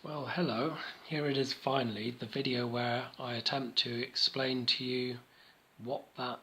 Well, hello. Here it is finally, the video where I attempt to explain to you what that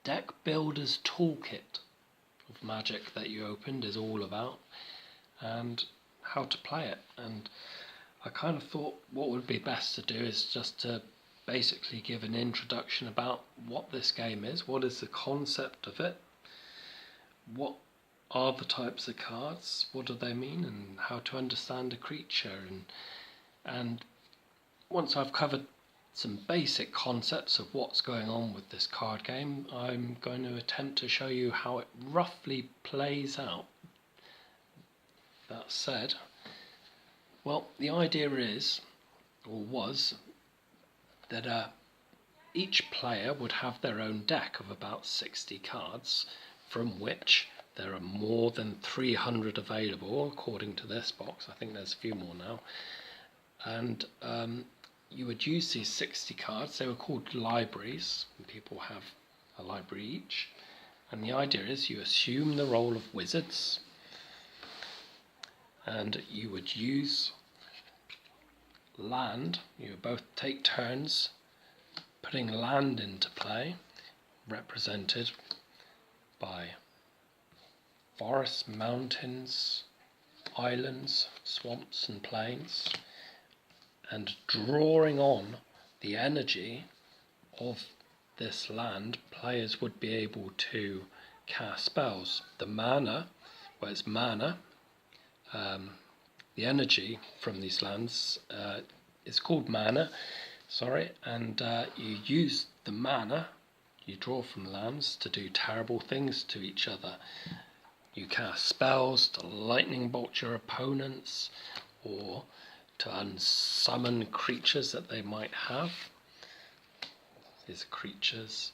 deck builder's toolkit of Magic that you opened is all about and how to play it. And I kind of thought what would be best to do is just to basically give an introduction about what this game is, what is the concept of it, what are the types of cards, what do they mean, and how to understand a creature. And once I've covered some basic concepts of what's going on with this card game, I'm going to attempt to show you how it roughly plays out. That said, well, the idea is, or was, that each player would have their own deck of about 60 cards, from which there are more than 300 available according to this box. I think there's a few more now. And you would use these 60 cards. They were called libraries, and people have a library each. And the idea is you assume the role of wizards, and you would use land. You would both take turns putting land into play, represented by forests, mountains, islands, swamps and plains, and drawing on the energy of this land, players would be able to cast spells. The mana, well, it's mana, the energy from these lands is called mana, and you use the mana you draw from lands to do terrible things to each other. You cast spells to lightning bolt your opponents, or to unsummon creatures that they might have. These creatures,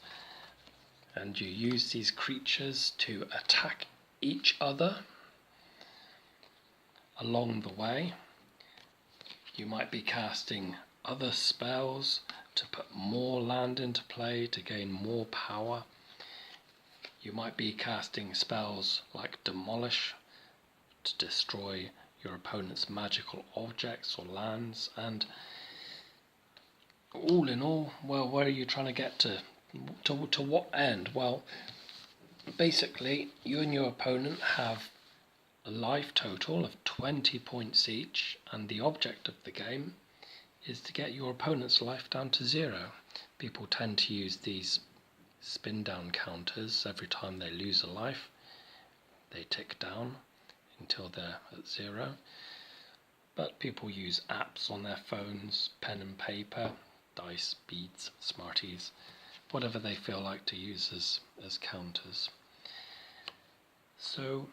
and you use these creatures to attack each other along the way. You might be casting other spells to put more land into play to gain more power. You might be casting spells like Demolish to destroy your opponent's magical objects or lands. And all in all, well, where are you trying to get to? To what end? Well, basically, you and your opponent have a life total of 20 points each, and the object of the game is to get your opponent's life down to 0. People tend to use these spin down counters. Every time they lose a life, they tick down until they're at 0. But people use apps on their phones, pen and paper, dice, beads, Smarties, whatever they feel like to use as counters. So,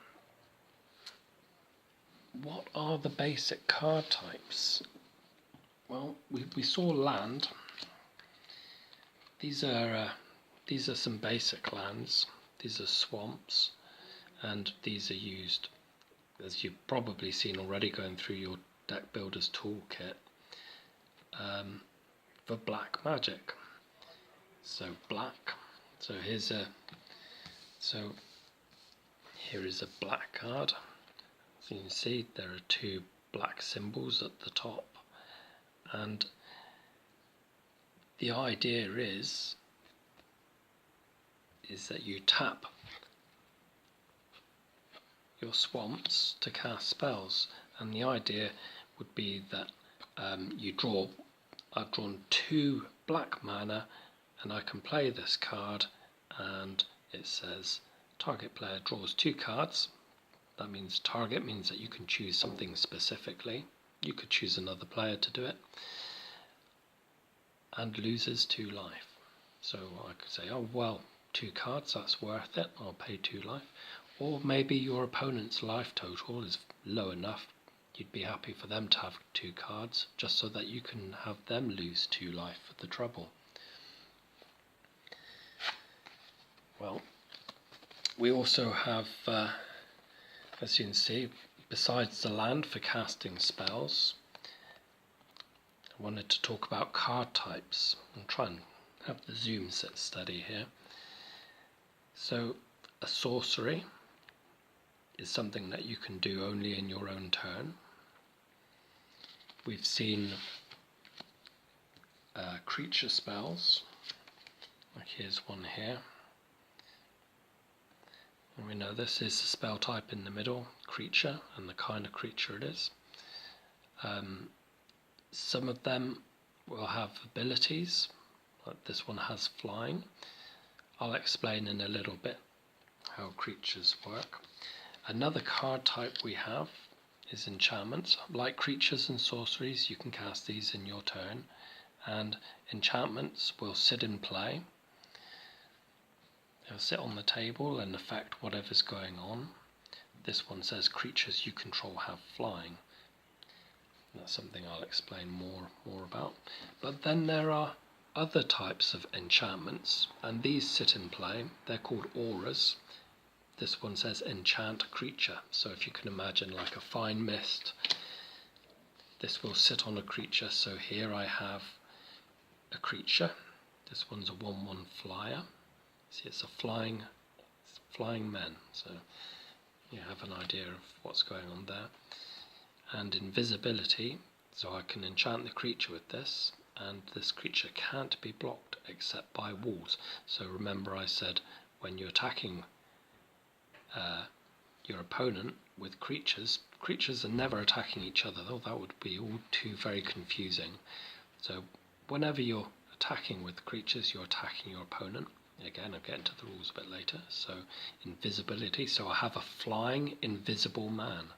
what are the basic card types? Well, we saw land. These are some basic lands. These are swamps, and these are used, as you've probably seen already going through your deck builder's toolkit, for black magic. So black. So here is a black card. So you can see there are 2 black symbols at the top, and the idea is that you tap your swamps to cast spells, and the idea would be that I've drawn 2 black mana, and I can play this card, and it says target player draws 2 cards. That means target means that you can choose something specifically. You could choose another player to do it, and loses 2 life. So I could say, oh well, 2 cards, that's worth it, I'll pay 2 life. Or maybe your opponent's life total is low enough, you'd be happy for them to have 2 cards, just so that you can have them lose 2 life for the trouble. Well, we also have, as you can see, besides the land for casting spells, I wanted to talk about card types. I'll try and have the zoom set steady here. So a sorcery is something that you can do only in your own turn. we've seen creature spells. Like here's one here. And we know this is the spell type in the middle, creature, and the kind of creature it is. Some of them will have abilities, like this one has flying. I'll explain in a little bit how creatures work. Another card type we have is enchantments. Like creatures and sorceries, you can cast these in your turn, and enchantments will sit in play. They'll sit on the table and affect whatever's going on. This one says creatures you control have flying. That's something I'll explain more about. But then there are other types of enchantments, and these sit in play. They're called auras. This one says enchant creature. So if you can imagine like a fine mist, this will sit on a creature. So here I have a creature. This one's a 1/1 flyer. See, it's a flying man. So you have an idea of what's going on there. And invisibility, so I can enchant the creature with this, and this creature can't be blocked except by walls. So remember I said when you're attacking your opponent with creatures are never attacking each other, though that would be all too very confusing. So whenever you're attacking with creatures, you're attacking your opponent. Again, I'll get into the rules a bit later. So invisibility, so I have a flying invisible man.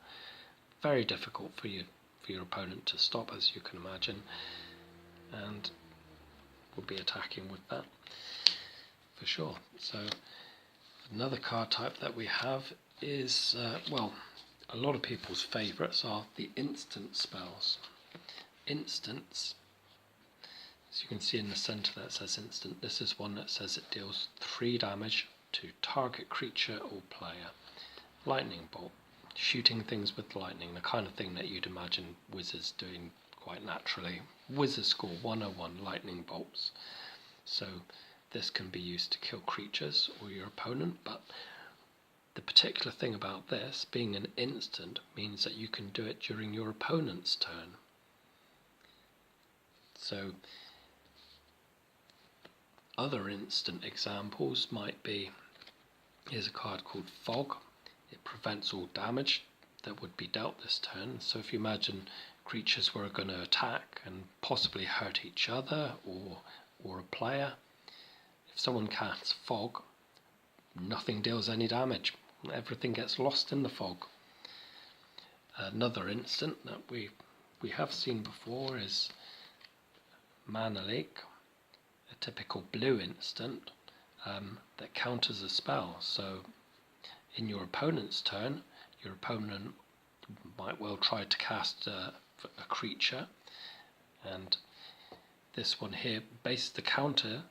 Very difficult for your opponent to stop, as you can imagine, and we'll be attacking with that for sure. So another card type that we have is, a lot of people's favourites are the instant spells. Instants, as you can see in the centre that says instant, this is one that says it deals 3 damage to target creature or player. Lightning bolt. Shooting things with lightning, the kind of thing that you'd imagine wizards doing quite naturally. Wizard School 101, lightning bolts. So this can be used to kill creatures or your opponent, but the particular thing about this, being an instant, means that you can do it during your opponent's turn. So other instant examples might be, here's a card called Fog. It prevents all damage that would be dealt this turn. So if you imagine creatures were going to attack and possibly hurt each other or a player, if someone casts Fog, nothing deals any damage. Everything gets lost in the fog. Another instant that we have seen before is Mana Leak, a typical blue instant that counters a spell. So in your opponent's turn, your opponent might well try to cast a creature, and this one here, the counter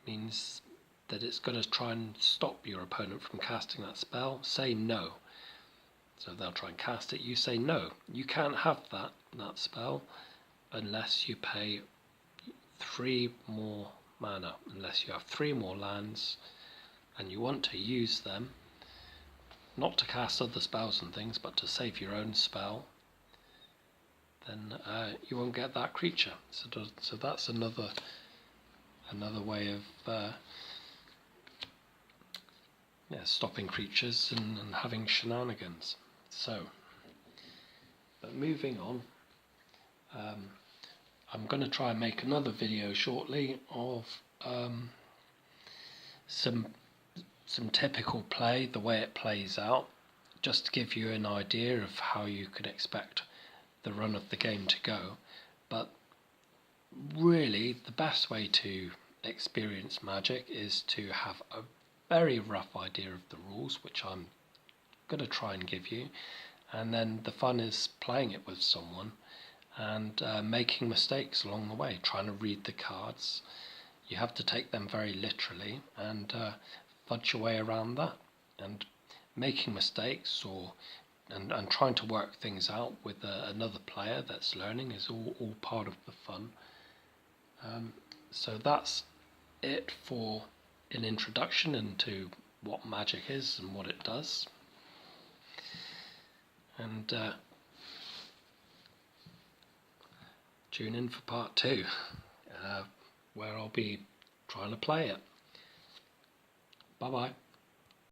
means that it's going to try and stop your opponent from casting that spell. Say no. So they'll try and cast it, you say no. You can't have that spell unless you pay 3 more mana, unless you have 3 more lands and you want to use them, not to cast other spells and things, but to save your own spell, then you won't get that creature. So that's another way of stopping creatures and having shenanigans. So, but moving on, I'm going to try and make another video shortly of some typical play, the way it plays out, just to give you an idea of how you could expect the run of the game to go. But really, the best way to experience Magic is to have a very rough idea of the rules, which I'm going to try and give you, and then the fun is playing it with someone and making mistakes along the way, trying to read the cards. You have to take them very literally and fudge your way around that, and making mistakes and trying to work things out with another player that's learning is all part of the fun. So that's it for an introduction into what Magic is and what it does. And tune in for part 2, where I'll be trying to play it. Bye bye.